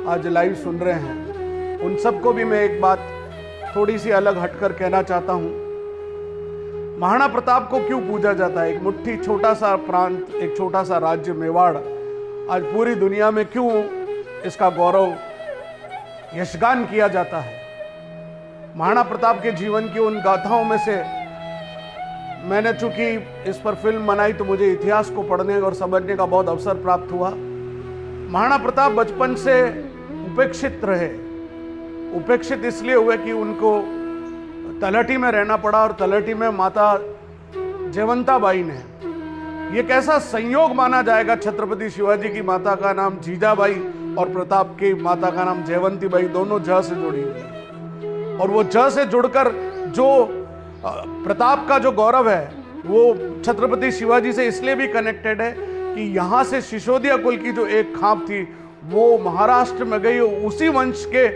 आज लाइव सुन रहे हैं, उन सबको भी मैं एक बात थोड़ी सी अलग हटकर कहना चाहता हूँ। महाराणा प्रताप को क्यों पूजा जाता है? एक मुट्ठी छोटा सा प्रांत, एक छोटा सा राज्य मेवाड़ आज पूरी दुनिया में क्यों इसका गौरव यशगान किया जाता है? महाराणा प्रताप के जीवन की उन गाथाओं में से मैंने चूंकि इस पर फिल्म बनाई तो मुझे इतिहास को पढ़ने और समझने का बहुत अवसर प्राप्त हुआ। महाराणा प्रताप बचपन से उपेक्षित रहे। उपेक्षित इसलिए हुए कि उनको तलहटी में रहना पड़ा और तलहटी में माता जयवंताबाई ने, ये कैसा संयोग माना जाएगा, छत्रपति शिवाजी की माता का नाम जीजाबाई और प्रताप की माता का नाम जयवंतीबाई, दोनों ज से जुड़ी हुई है। और वो ज से जुड़कर जो प्रताप का जो गौरव है वो छत्रपति शिवाजी से इसलिए भी कनेक्टेड है कि यहाँ से सिसोदिया कुल की जो एक खाप थी वो महाराष्ट्र में गई। उसी वंश के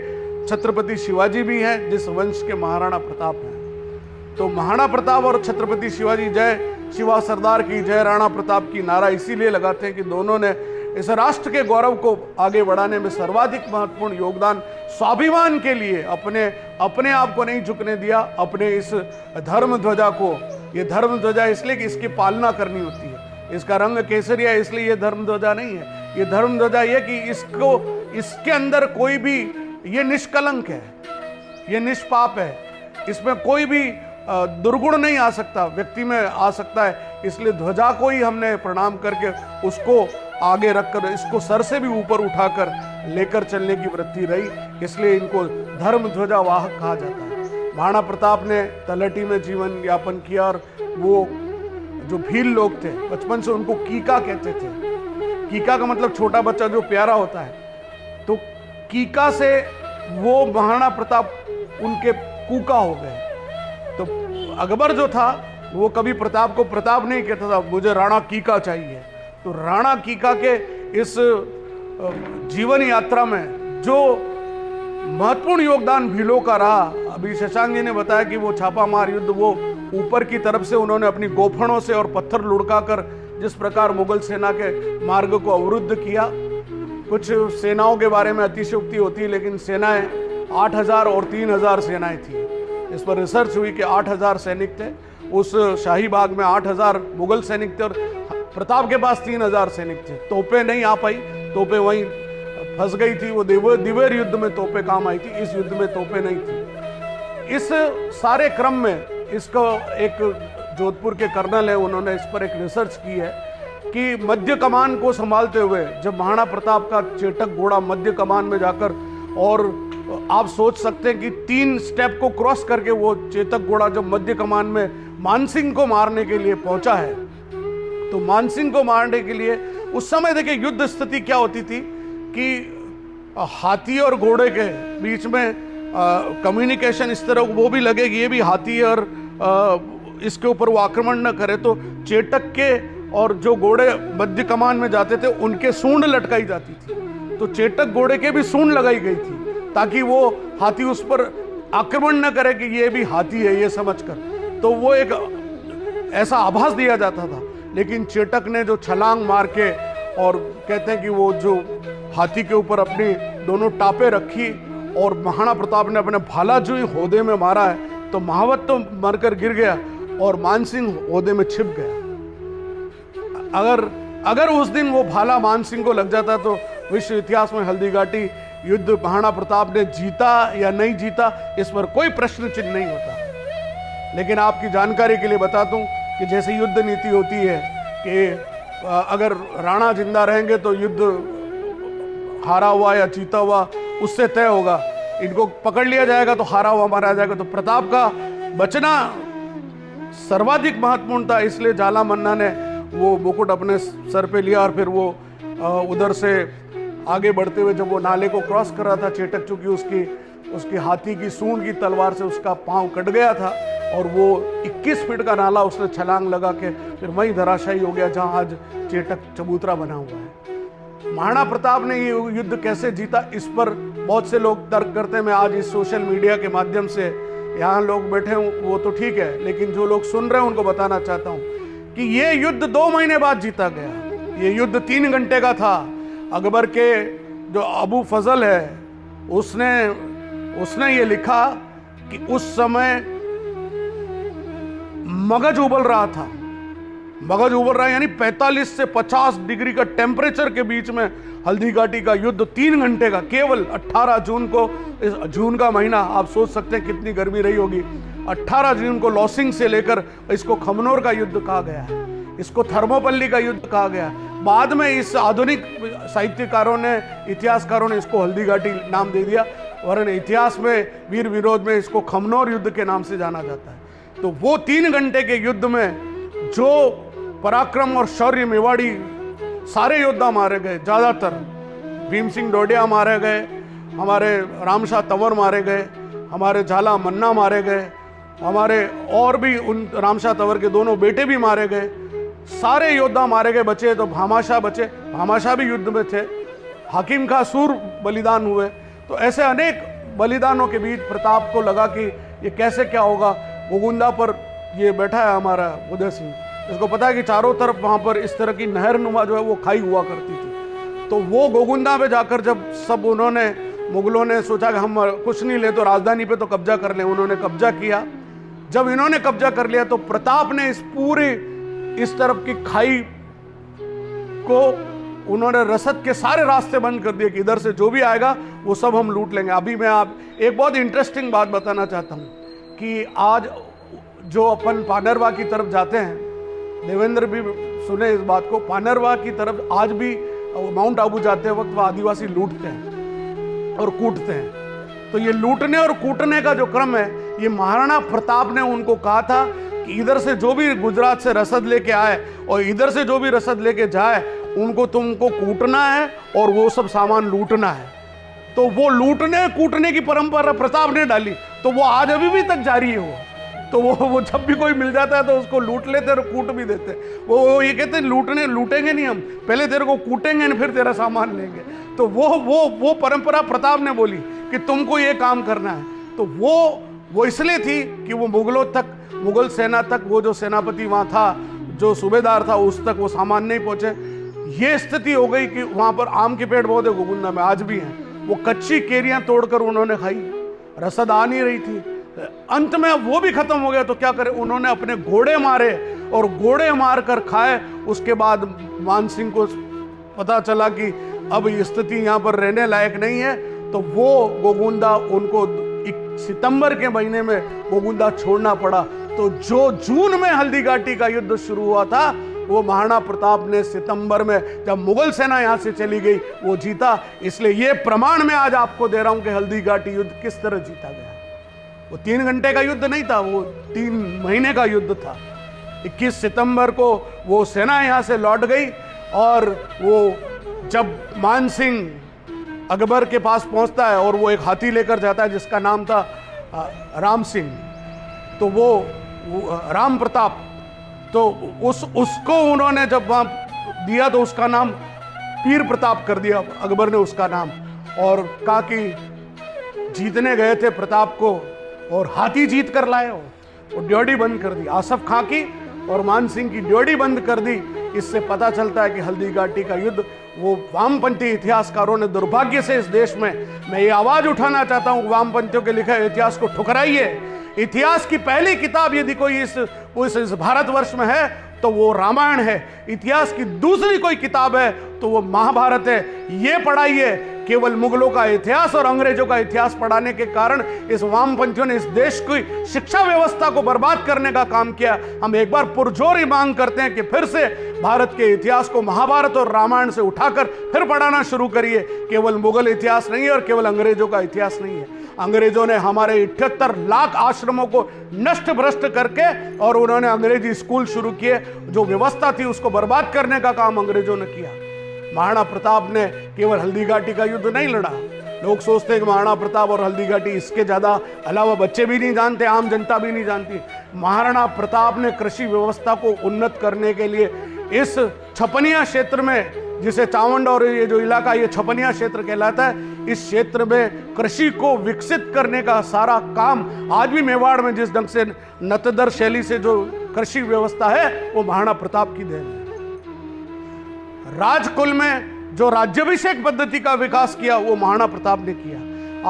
छत्रपति शिवाजी भी हैं जिस वंश के महाराणा प्रताप हैं। तो महाराणा प्रताप और छत्रपति शिवाजी, जय शिवा सरदार की, जय राणा प्रताप की नारा इसीलिए लगाते हैं कि दोनों ने इस राष्ट्र के गौरव को आगे बढ़ाने में सर्वाधिक महत्वपूर्ण योगदान, स्वाभिमान के लिए अपने आप को नहीं झुकने दिया, अपने इस धर्म ध्वजा को। ये धर्म ध्वजा इसलिए कि इसकी पालना करनी होती है, इसका रंग केसरिया इसलिए ये धर्म ध्वजा नहीं है। ये धर्म ध्वजा ये कि इसके अंदर कोई भी, ये निष्कलंक है, ये निष्पाप है, इसमें कोई भी दुर्गुण नहीं आ सकता, व्यक्ति में आ सकता है। इसलिए ध्वजा को ही हमने प्रणाम करके उसको आगे रखकर, इसको सर से भी ऊपर उठाकर लेकर चलने की वृत्ति रही, इसलिए इनको धर्म ध्वजा वाहक कहा जाता है। महाराणा प्रताप ने तलहटी में जीवन यापन किया और वो जो भील लोग थे बचपन से उनको कीका कहते थे। कीका का मतलब छोटा बच्चा जो प्यारा होता है। तो कीका से वो महाराणा प्रताप उनके कूका हो गए। तो अकबर जो था वो कभी प्रताप को प्रताप नहीं कहता था, मुझे राणा कीका चाहिए। तो राणा कीका के इस जीवन यात्रा में जो महत्वपूर्ण योगदान भीलों का रहा, अभी शशांक जी ने बताया कि वो छापामार युद्ध, वो ऊपर की तरफ से उन्होंने अपनी गोफणों से और पत्थर लुढ़काकर जिस प्रकार मुगल सेना के मार्ग को अवरुद्ध किया। कुछ सेनाओं के बारे में अतिशयोक्ति होती है, लेकिन सेनाएं 8,000 और 3,000 सेनाएं थी। इस पर रिसर्च हुई कि 8,000 सैनिक थे। उस शाही बाग में 8,000 मुगल सैनिक थे और प्रताप के पास 3,000 सैनिक थे। तोपें नहीं आ पाई, तोपें वहीं फंस गई थी। वो दिवेर युद्ध में तोपें काम आई थी, इस युद्ध में तोपें नहीं थी। इस सारे क्रम में इसको एक जोधपुर के कर्नल है, उन्होंने इस पर एक रिसर्च की है कि मध्य कमान को संभालते हुए जब महाराणा प्रताप का चेटक घोड़ा मध्य कमान में जाकर, और आप सोच सकते हैं कि 3 स्टेप को क्रॉस करके वो चेतक घोड़ा जब मध्य कमान में मानसिंह को मारने के लिए पहुंचा है, तो मानसिंह को मारने के लिए उस समय देखिए युद्ध स्थिति क्या होती थी कि हाथी और घोड़े के बीच में कम्युनिकेशन इस तरह वो भी लगे कि ये भी हाथी और इसके ऊपर वो आक्रमण न करे। तो चेटक के और जो घोड़े मध्य कमान में जाते थे उनके सूंड लटकाई जाती थी। तो चेटक घोड़े के भी सूंड लगाई गई थी ताकि वो हाथी उस पर आक्रमण न करे कि ये भी हाथी है ये समझकर। तो वो एक ऐसा आभास दिया जाता था। लेकिन चेटक ने जो छलांग मार के, और कहते हैं कि वो जो हाथी के ऊपर अपनी दोनों टापे रखी और महाराणा प्रताप ने अपने भाला जो ही होदे में मारा है तो महावत तो मरकर गिर गया और मानसिंह होदे में छिप गया। अगर उस दिन वो भाला मानसिंह को लग जाता तो विश्व इतिहास में हल्दीघाटी युद्ध महाराणा प्रताप ने जीता या नहीं जीता, इस पर कोई प्रश्न चिन्ह नहीं होता। लेकिन आपकी जानकारी के लिए बता दूं कि जैसे युद्ध नीति होती है कि अगर राणा जिंदा रहेंगे तो युद्ध हारा हुआ या जीता हुआ उससे तय होगा, इनको पकड़ लिया जाएगा तो हारा हुआ मारा जाएगा। तो प्रताप का बचना सर्वाधिक महत्वपूर्ण था, इसलिए जाला मन्ना ने वो मुकुट अपने सर पे लिया और फिर वो उधर से आगे बढ़ते हुए जब वो नाले को क्रॉस कर रहा था, चेटक चूंकि उसकी हाथी की सूंड की तलवार से उसका पांव कट गया था और वो 21 फीट का नाला उसने छलांग लगा के फिर वहीं धराशायी हो गया जहां आज चेटक चबूतरा बना हुआ है। महाराणा प्रताप ने ये युद्ध कैसे जीता, इस पर बहुत से लोग तर्क करते हैं। मैं आज इस सोशल मीडिया के माध्यम से, यहाँ लोग बैठे हूँ वो तो ठीक है, लेकिन जो लोग सुन रहे हैं उनको बताना चाहता हूँ कि ये युद्ध 2 महीने बाद जीता गया। ये युद्ध 3 घंटे का था। अकबर के जो अबू फजल है उसने ये लिखा कि उस समय मगज उबल रहा था। मगज उबल रहा है यानी 45 से 50 डिग्री का टेम्परेचर के बीच में हल्दी घाटी का युद्ध 3 घंटे का, केवल 18 जून को, इस जून का महीना आप सोच सकते हैं कितनी गर्मी रही होगी। 18 जून को लॉसिंग से लेकर इसको खमनोर का युद्ध कहा गया है, इसको थर्मोपल्ली का युद्ध कहा गया। बाद में इस आधुनिक साहित्यकारों ने, इतिहासकारों ने इसको हल्दी घाटी नाम दे दिया, वरन इतिहास में वीर विरोध में इसको खमनोर युद्ध के नाम से जाना जाता है। तो वो 3 घंटे के युद्ध में जो पराक्रम और शौर्य मेवाड़ी सारे योद्धा मारे गए, ज्यादातर भीम सिंह डोडिया मारे गए, हमारे रामशाह तंवर मारे गए, हमारे झाला मन्ना मारे गए, हमारे और भी उन रामशाह तंवर के दोनों बेटे भी मारे गए, सारे योद्धा मारे गए। बचे तो भामाशाह बचे, भामाशाह भी युद्ध में थे, हकीम खां सूर बलिदान हुए। तो ऐसे अनेक बलिदानों के बीच प्रताप को लगा कि ये कैसे क्या होगा। गोगुंदा पर ये बैठा है हमारा उदय सिंह, इसको पता है कि चारों तरफ वहाँ पर इस तरह की नहर नुमा जो है वो खाई हुआ करती थी। तो वो गोगुंदा पे जाकर जब सब उन्होंने, मुगलों ने सोचा कि हम कुछ नहीं ले तो राजधानी पे तो कब्जा कर लें, उन्होंने कब्जा किया। जब इन्होंने कब्जा कर लिया तो प्रताप ने इस पूरी इस तरफ की खाई को उन्होंने रसद के सारे रास्ते बंद कर दिए कि इधर से जो भी आएगा वो सब हम लूट लेंगे। अभी मैं आप एक बहुत इंटरेस्टिंग बात बताना चाहता हूँ कि आज जो अपन पानरवा की तरफ जाते हैं, देवेंद्र भी सुने इस बात को, पानरवा की तरफ आज भी माउंट आबू जाते वक्त वह आदिवासी लूटते हैं और कूटते हैं। तो ये लूटने और कूटने का जो क्रम है, ये महाराणा प्रताप ने उनको कहा था कि इधर से जो भी गुजरात से रसद लेके आए और इधर से जो भी रसद लेके जाए उनको तुमको कूटना है और वो सब सामान लूटना है। तो वो लूटने कूटने की परंपरा प्रताप ने डाली, तो वो आज अभी भी तक जारी है। वो तो वो जब भी कोई मिल जाता है तो उसको लूट लेते और कूट भी देते। वो ये कहते हैं लूटेंगे नहीं हम, पहले तेरे को कूटेंगे और फिर तेरा सामान लेंगे। तो वो परंपरा प्रताप ने बोली कि तुमको ये काम करना है। तो वो इसलिए थी कि वो मुगलों तक, मुगल सेना तक, वो जो सेनापति वहाँ था, जो सूबेदार था, उस तक वो सामान नहीं पहुँचे। ये स्थिति हो गई कि वहाँ पर आम के पेड़ बहुत है गोगुंदा में, आज भी हैं। वो कच्ची केरियां तोड़कर उन्होंने खाई, रसद आ नहीं रही थी। अंत में वो भी खत्म हो गया तो क्या करे, उन्होंने अपने घोड़े मारे और घोड़े मार कर खाए। उसके बाद मान सिंह को पता चला कि अब स्थिति यहाँ पर रहने लायक नहीं है, तो वो गोगुंदा उनको सितंबर के महीने में गोगुंदा छोड़ना पड़ा। तो जो जून में हल्दी घाटी का युद्ध शुरू हुआ था, वो महाराणा प्रताप ने सितंबर में, जब मुगल सेना यहां से चली गई, वो जीता। इसलिए ये प्रमाण मैं आज आपको दे रहा हूं कि हल्दी घाटी युद्ध किस तरह जीता गया। वो 3 घंटे का युद्ध नहीं था, वो 3 महीने का युद्ध था। 21 सितंबर को वो सेना यहां से लौट गई और वो जब मान सिंह अकबर के पास पहुंचता है और वो एक हाथी लेकर जाता है जिसका नाम था राम सिंह, तो वो राम प्रताप, तो उसको उन्होंने जब वहाँ दिया तो उसका नाम पीर प्रताप कर दिया अकबर ने उसका नाम, और कहा कि जीतने गए थे प्रताप को और हाथी जीत कर लाए हो। और ड्योढ़ी बंद कर दी, आसफ खां की और मान सिंह की ड्योढ़ी बंद कर दी। इससे पता चलता है कि हल्दी घाटी का युद्ध, वो वामपंथी इतिहासकारों ने दुर्भाग्य से इस देश में, मैं ये आवाज उठाना चाहता हूँ, वामपंथियों के लिखे इतिहास को ठुकराइए। इतिहास की पहली किताब यदि कोई इस भारतवर्ष में है तो वो रामायण है। इतिहास की दूसरी कोई किताब है तो वो महाभारत है। ये पढ़ाइए। केवल मुगलों का इतिहास और अंग्रेजों का इतिहास पढ़ाने के कारण इस वामपंथियों ने इस देश की शिक्षा व्यवस्था को बर्बाद करने का काम किया। हम एक बार पुरजोर ही मांग करते हैं कि फिर से भारत के इतिहास को महाभारत और रामायण से उठाकर फिर पढ़ाना शुरू करिए। केवल मुगल इतिहास नहीं है और केवल अंग्रेजों का इतिहास नहीं है। अंग्रेजों ने हमारे 78 लाख आश्रमों को नष्ट भ्रष्ट करके और उन्होंने अंग्रेजी स्कूल शुरू किए, जो व्यवस्था थी उसको बर्बाद करने का काम अंग्रेजों ने किया। महाराणा प्रताप ने केवल हल्दी घाटी का युद्ध नहीं लड़ा। लोग सोचते हैं कि महाराणा प्रताप और हल्दी घाटी, इसके ज्यादा अलावा बच्चे भी नहीं जानते, आम जनता भी नहीं जानती। महाराणा प्रताप ने कृषि व्यवस्था को उन्नत करने के लिए इस छपनिया क्षेत्र में, जिसे चावंड और ये जो इलाका ये छपनिया क्षेत्र कहलाता है, इस क्षेत्र में कृषि को विकसित करने का सारा काम आज भी मेवाड़ में जिस ढंग से नतदर शैली से जो कृषि व्यवस्था है वो महाराणा प्रताप की देन है। राजकुल में जो राज्याभिषेक पद्धति का विकास किया वो महाराणा प्रताप ने किया।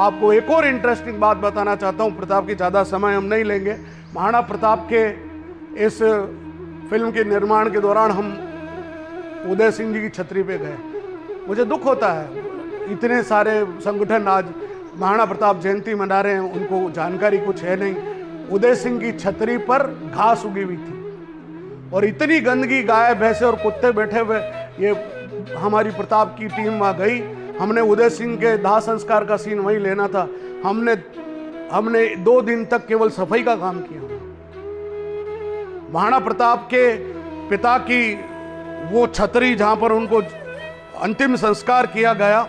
आपको एक और इंटरेस्टिंग बात बताना चाहता हूँ, प्रताप की ज़्यादा समय हम नहीं लेंगे। महाराणा प्रताप के इस फिल्म के निर्माण के दौरान हम उदय सिंह जी की छतरी पे गए। मुझे दुख होता है, इतने सारे संगठन आज महाराणा प्रताप जयंती मना रहे हैं, उनको जानकारी कुछ है नहीं। उदय सिंह की छतरी पर घास उगी हुई थी और इतनी गंदगी, गाय भैंसे और कुत्ते बैठे हुए। ये हमारी प्रताप की टीम वहाँ गई, हमने उदय सिंह के दाह संस्कार का सीन वहीं लेना था। हमने 2 दिन तक केवल सफाई का काम किया। महाराणा प्रताप के पिता की वो छतरी जहाँ पर उनको अंतिम संस्कार किया गया,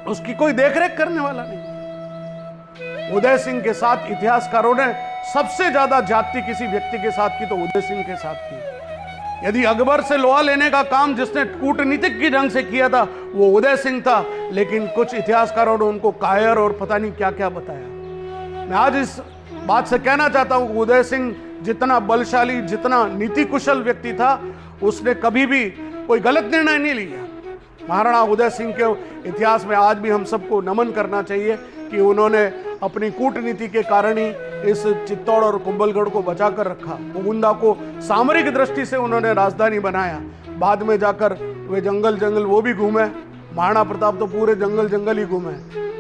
उसकी कोई देखरेख करने वाला नहीं। उदय सिंह के साथ इतिहासकारों ने सबसे ज्यादा ज्यादती किसी व्यक्ति के साथ की तो उदय सिंह के साथ की। यदि अकबर से लोहा लेने का काम जिसने कूटनीतिक की ढंग से किया था वो उदय सिंह था, लेकिन कुछ इतिहासकारों ने उनको कायर और पता नहीं क्या क्या बताया। मैं आज इस बात से कहना चाहता हूं कि उदय सिंह जितना बलशाली, जितना नीति कुशल व्यक्ति था, उसने कभी भी कोई गलत निर्णय नहीं लिया। महाराणा उदय सिंह के इतिहास में आज भी हम सबको नमन करना चाहिए कि उन्होंने अपनी कूटनीति के कारण ही इस चित्तौड़ और कुंभलगढ़ को बचा कर रखा। मुकुंदा को सामरिक दृष्टि से उन्होंने राजधानी बनाया। बाद में जाकर वे जंगल वो भी घूमे। महाराणा प्रताप तो पूरे जंगल ही घूमे।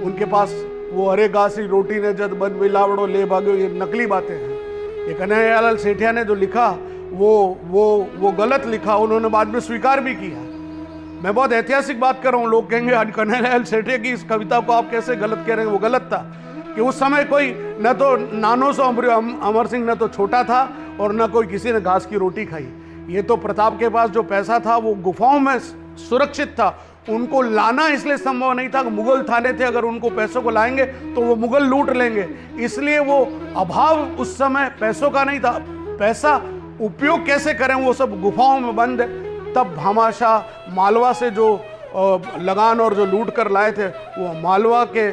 उनके पास वो अरे घासी रोटी ने जद बन मिलावड़ो ले भागो, ये नकली बातें हैं। ये कन्हैयालाल सेठिया ने जो लिखा वो गलत लिखा, उन्होंने बाद में स्वीकार भी किया। मैं बहुत ऐतिहासिक बात कर रहा हूँ। लोग कहेंगे आज कन्हैयालाल सेठिया की इस कविता को आप कैसे गलत कह रहे हैं। वो गलत था कि उस समय कोई न तो नानो सो अमर सिंह न तो छोटा था और न कोई किसी ने घास की रोटी खाई। ये तो प्रताप के पास जो पैसा था वो गुफाओं में सुरक्षित था। उनको लाना इसलिए संभव नहीं था कि मुगल थाने थे, अगर उनको पैसों को लाएंगे तो वो मुगल लूट लेंगे। इसलिए वो अभाव उस समय पैसों का नहीं था। पैसा उपयोग कैसे करें वो सब गुफाओं में बंद है। तब भामाशाह मालवा से जो लगान और जो लूट कर लाए थे, वो मालवा के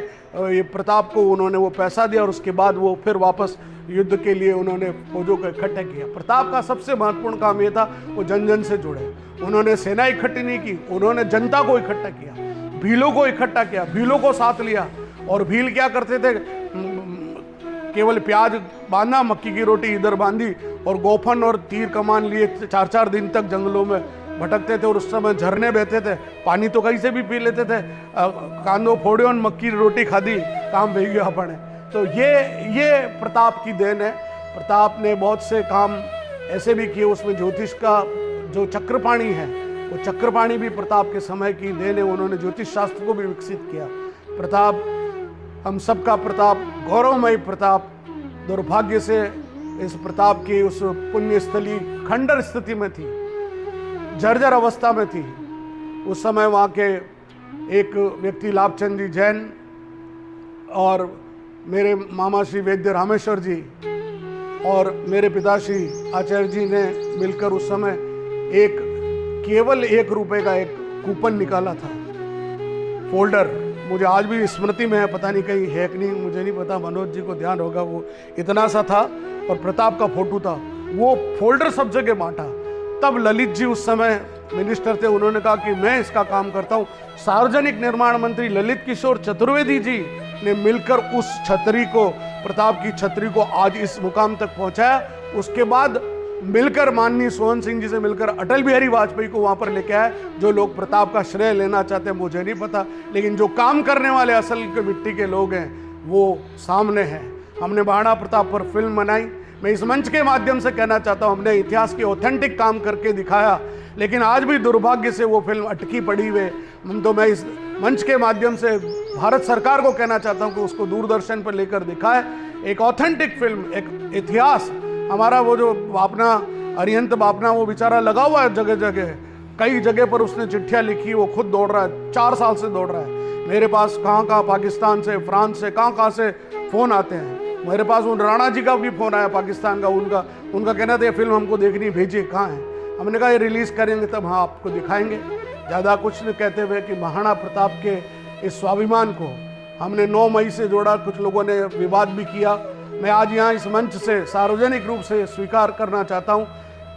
ये प्रताप को उन्होंने वो पैसा दिया और उसके बाद वो फिर वापस युद्ध के लिए उन्होंने फौजों को इकट्ठा किया। प्रताप का सबसे महत्वपूर्ण काम ये था वो जन जन से जुड़े। उन्होंने सेना इकट्ठी नहीं की, उन्होंने जनता को इकट्ठा किया, भीलों को इकट्ठा किया, भीलों को साथ लिया। और भील क्या करते थे, केवल प्याज बांधा, मक्की की रोटी इधर बांधी और गोफन और तीर कमान लिए 4-4 दिन तक जंगलों में भटकते थे। और उस समय झरने बहते थे, पानी तो कहीं से भी पी लेते थे। कांदो फोड़े और मक्की की रोटी खादी, काम भई गया अपने। तो ये प्रताप की देन है। प्रताप ने बहुत से काम ऐसे भी किए, उसमें ज्योतिष का जो चक्रपाणी है वो चक्रपाणी भी प्रताप के समय की देन है। उन्होंने ज्योतिष शास्त्र को भी विकसित किया। प्रताप, हम सबका प्रताप, गौरवमयी प्रताप, दुर्भाग्य से इस प्रताप की उस पुण्यस्थली खंडर स्थिति में थी, जर्जर अवस्था में थी। उस समय वहाँ के एक व्यक्ति लाभचंद जी जैन और मेरे मामा श्री वैद्य रामेश्वर जी और मेरे पिताश्री आचार्य जी ने मिलकर उस समय केवल 1 रुपए का एक कूपन निकाला था, फोल्डर। मुझे आज भी स्मृति में है, पता नहीं कहीं है कि नहीं, मुझे नहीं पता, मनोज जी को ध्यान होगा। वो इतना सा था और प्रताप का फोटो था। वो फोल्डर सब जगह बांटा। तब ललित जी उस समय मिनिस्टर थे, उन्होंने कहा कि मैं इसका काम करता हूँ। सार्वजनिक निर्माण मंत्री ललित किशोर चतुर्वेदी जी ने मिलकर उस छतरी को, प्रताप की छतरी को आज इस मुकाम तक पहुंचाया। उसके बाद मिलकर माननीय सोहन सिंह जी से मिलकर अटल बिहारी वाजपेयी को वहां पर लेके आए। जो लोग प्रताप का श्रेय लेना चाहते हैं मुझे नहीं पता, लेकिन जो काम करने वाले असल के मिट्टी के लोग हैं वो सामने हैं। हमने महाराणा प्रताप पर फिल्म बनाई। मैं इस मंच के माध्यम से कहना चाहता हूं, हमने इतिहास के ऑथेंटिक काम करके दिखाया, लेकिन आज भी दुर्भाग्य से वो फिल्म अटकी पड़ी हुई है। तो मैं इस मंच के माध्यम से भारत सरकार को कहना चाहता हूं कि उसको दूरदर्शन पर लेकर दिखाए। एक ऑथेंटिक फिल्म, एक इतिहास। हमारा वो जो बापना, अरिहंत बापना, वो बेचारा लगा हुआ है जगह जगह, कई जगह पर उसने चिट्ठियां लिखी, वो खुद दौड़ रहा है, 4 साल से दौड़ रहा है। मेरे पास कहाँ पाकिस्तान से, फ्रांस से, कहाँ से फ़ोन आते हैं। मेरे पास उन राणा जी का भी फ़ोन आया पाकिस्तान का, उनका कहना था ये फिल्म हमको देखनी, भेजिए, कहाँ है। हमने कहा ये रिलीज़ करेंगे तब हाँ आपको दिखाएंगे। ज़्यादा कुछ नहीं कहते हुए कि महाराणा प्रताप के इस स्वाभिमान को हमने 9 मई से जोड़ा। कुछ लोगों ने विवाद भी किया। मैं आज यहाँ इस मंच से सार्वजनिक रूप से स्वीकार करना चाहता हूँ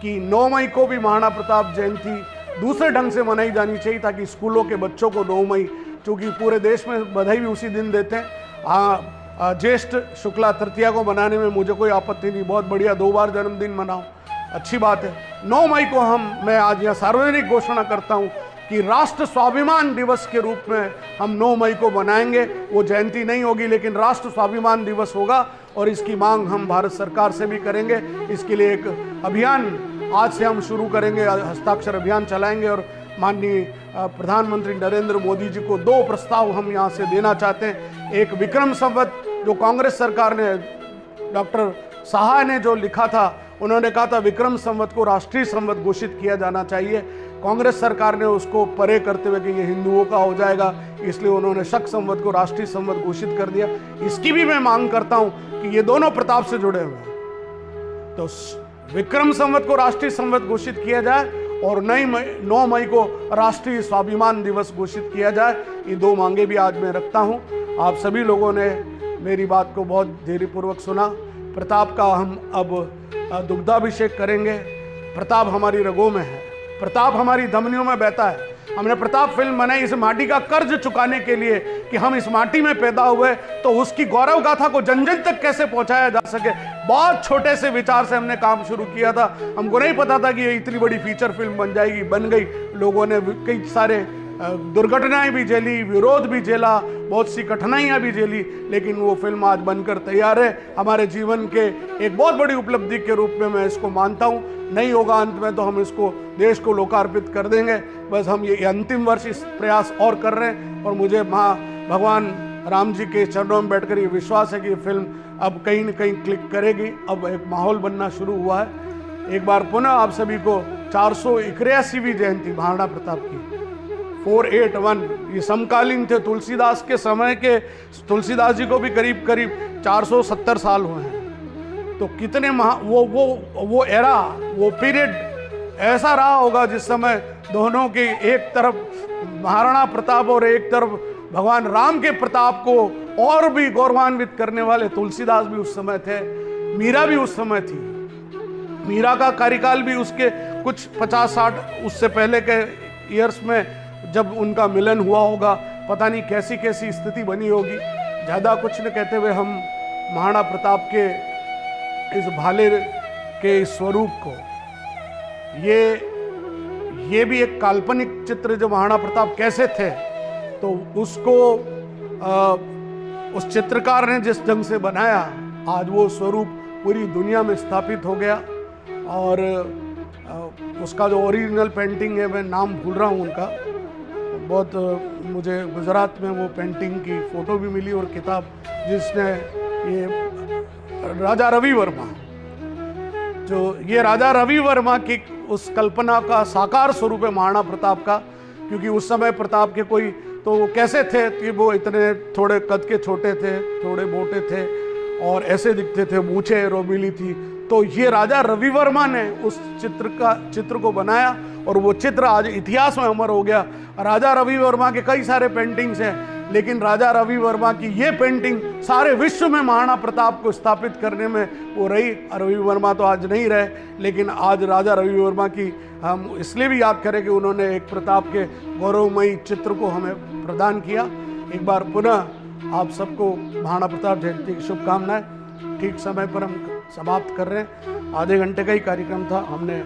कि 9 मई को भी महाराणा प्रताप जयंती दूसरे ढंग से मनाई जानी चाहिए, ताकि स्कूलों के बच्चों को 9 मई, चूँकि पूरे देश में बधाई भी उसी दिन देते हैं, ज्येष्ठ शुक्ला तृतीया को मनाने में मुझे कोई आपत्ति नहीं, बहुत बढ़िया, 2 बार जन्मदिन मनाओ, अच्छी बात है। 9 मई को मैं आज यहाँ सार्वजनिक घोषणा करता हूँ कि राष्ट्र स्वाभिमान दिवस के रूप में हम 9 मई को मनाएंगे। वो जयंती नहीं होगी, लेकिन राष्ट्र स्वाभिमान दिवस होगा, और इसकी मांग हम भारत सरकार से भी करेंगे। इसके लिए एक अभियान आज से हम शुरू करेंगे, हस्ताक्षर अभियान चलाएंगे, और माननीय प्रधानमंत्री नरेंद्र मोदी जी को 2 प्रस्ताव हम यहाँ से देना चाहते हैं। एक विक्रम संवत, जो कांग्रेस सरकार ने, डॉक्टर साहा ने जो लिखा था, उन्होंने कहा था विक्रम संवत को राष्ट्रीय संवत घोषित किया जाना चाहिए। कांग्रेस सरकार ने उसको परे करते हुए कि ये हिंदुओं का हो जाएगा, इसलिए उन्होंने शक संवत को राष्ट्रीय संवत घोषित कर दिया। इसकी भी मैं मांग करता हूं कि ये दोनों प्रताप से जुड़े हुए हैं, तो विक्रम संवत को राष्ट्रीय संवत घोषित किया जाए और 9 मई को राष्ट्रीय स्वाभिमान दिवस घोषित किया जाए। ये 2 मांगे भी आज मैं रखता हूं। आप सभी लोगों ने मेरी बात को बहुत धैर्यपूर्वक सुना। प्रताप का हम अब दुग्धाभिषेक करेंगे। प्रताप हमारी रगों में है, प्रताप हमारी धमनियों में बहता है। हमने प्रताप फिल्म बनाई इस माटी का कर्ज चुकाने के लिए कि हम इस माटी में पैदा हुए, तो उसकी गौरव गाथा को जन जन तक कैसे पहुंचाया जा सके। बहुत छोटे से विचार से हमने काम शुरू किया था। हमको नहीं पता था कि ये इतनी बड़ी फीचर फिल्म बन जाएगी, बन गई। लोगों ने कई सारे दुर्घटनाएं भी झेली, विरोध भी झेला, बहुत सी कठिनाइयां भी झेली, लेकिन वो फिल्म आज बनकर तैयार है। हमारे जीवन के एक बहुत बड़ी उपलब्धि के रूप में मैं इसको मानता हूँ। नहीं होगा अंत में तो हम इसको देश को लोकार्पित कर देंगे। बस हम ये अंतिम वर्ष इस प्रयास और कर रहे हैं, और मुझे भगवान राम जी के चरणों में बैठकर ये विश्वास है कि ये फिल्म अब कहीं न कहीं क्लिक करेगी। अब एक माहौल बनना शुरू हुआ है। एक बार पुनः आप सभी को 481वीं जयंती महाराणा प्रताप की, 481, ये समकालीन थे तुलसीदास के समय के। तुलसीदास जी को भी करीब करीब 470 साल हुए हैं। तो कितने वो एरा, वो पीरियड ऐसा रहा होगा जिस समय दोनों के, एक तरफ महाराणा प्रताप और एक तरफ भगवान राम के प्रताप को और भी गौरवान्वित करने वाले तुलसीदास भी उस समय थे, मीरा भी उस समय थी। मीरा का कार्यकाल भी उसके कुछ 50-60 उससे पहले के ईयर्स में जब उनका मिलन हुआ होगा, पता नहीं कैसी कैसी स्थिति बनी होगी। ज़्यादा कुछ न कहते हुए हम महाराणा प्रताप के इस भाले के इस स्वरूप को, ये भी एक काल्पनिक चित्र, जो महाराणा प्रताप कैसे थे, तो उसको उस चित्रकार ने जिस ढंग से बनाया, आज वो स्वरूप पूरी दुनिया में स्थापित हो गया। और उसका जो ओरिजिनल पेंटिंग है, मैं नाम भूल रहा हूँ उनका, बहुत मुझे गुजरात में वो पेंटिंग की फ़ोटो भी मिली और किताब, जिसने ये राजा रवि वर्मा, जो ये राजा रवि वर्मा की उस कल्पना का साकार स्वरूप है महाराणा प्रताप का। क्योंकि उस समय प्रताप के कोई, तो वो कैसे थे कि वो इतने थोड़े कद के छोटे थे, थोड़े मोटे थे और ऐसे दिखते थे, मूछें रोबीली थी। तो ये राजा रवि वर्मा ने उस चित्र को बनाया, और वो चित्र आज इतिहास में अमर हो गया। राजा रवि वर्मा के कई सारे पेंटिंग्स हैं, लेकिन राजा रवि वर्मा की ये पेंटिंग सारे विश्व में महाराणा प्रताप को स्थापित करने में वो रही। रवि वर्मा तो आज नहीं रहे, लेकिन आज राजा रवि वर्मा की हम इसलिए भी याद करें कि उन्होंने एक प्रताप के गौरवमयी चित्र को हमें प्रदान किया। एक बार पुनः आप सबको महाराणा प्रताप जयंती की शुभकामनाएं। ठीक समय पर हम समाप्त कर रहे हैं। आधे घंटे का ही कार्यक्रम था, हमने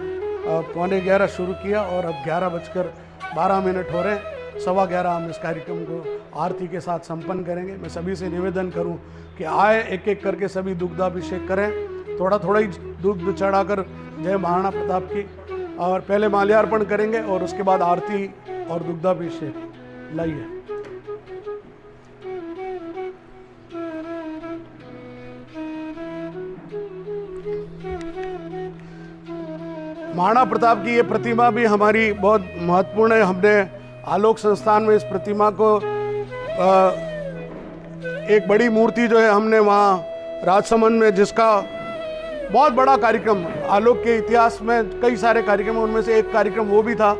11:15 शुरू किया और अब 11:12 हो रहे हैं। 11:15 हम इस कार्यक्रम को आरती के साथ संपन्न करेंगे। मैं सभी से निवेदन करूं कि आए, एक एक करके सभी दुग्धाभिषेक करें, थोड़ा थोड़ा ही दुग्ध चढ़ाकर जय महाराणा प्रताप की, और पहले माल्यार्पण करेंगे और उसके बाद आरती और दुग्धाभिषेक। लाइए। महाराणा प्रताप की ये प्रतिमा भी हमारी बहुत महत्वपूर्ण है। हमने आलोक संस्थान में इस प्रतिमा को एक बड़ी मूर्ति जो है हमने वहाँ राजसमंद में, जिसका बहुत बड़ा कार्यक्रम, आलोक के इतिहास में कई सारे कार्यक्रम, उनमें से एक कार्यक्रम वो भी था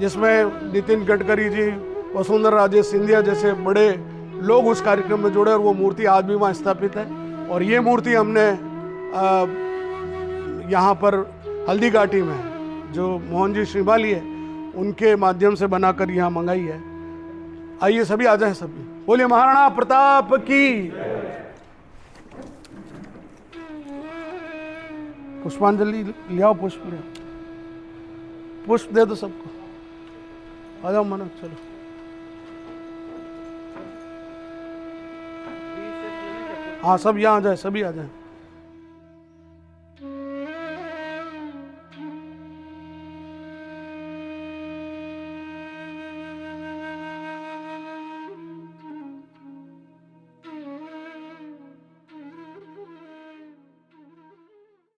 जिसमें नितिन गडकरी जी, वसुंधरा राजे सिंधिया जैसे बड़े लोग उस कार्यक्रम में जुड़े, और वो मूर्ति आज भी वहाँ स्थापित है। और ये मूर्ति हमने यहाँ पर हल्दी घाटी में, जो मोहन जी श्रीमाली है, उनके माध्यम से बनाकर यहाँ मंगाई है। आइए सभी आ जाएं, सभी बोलिए महाराणा प्रताप की। पुष्पांजलि ले आओ, पुष्प ले आओ, पुष्प दे दो सबको। आ जाओ मनोज, चलो। हाँ सब यहाँ आ जाए, सभी आ जाए।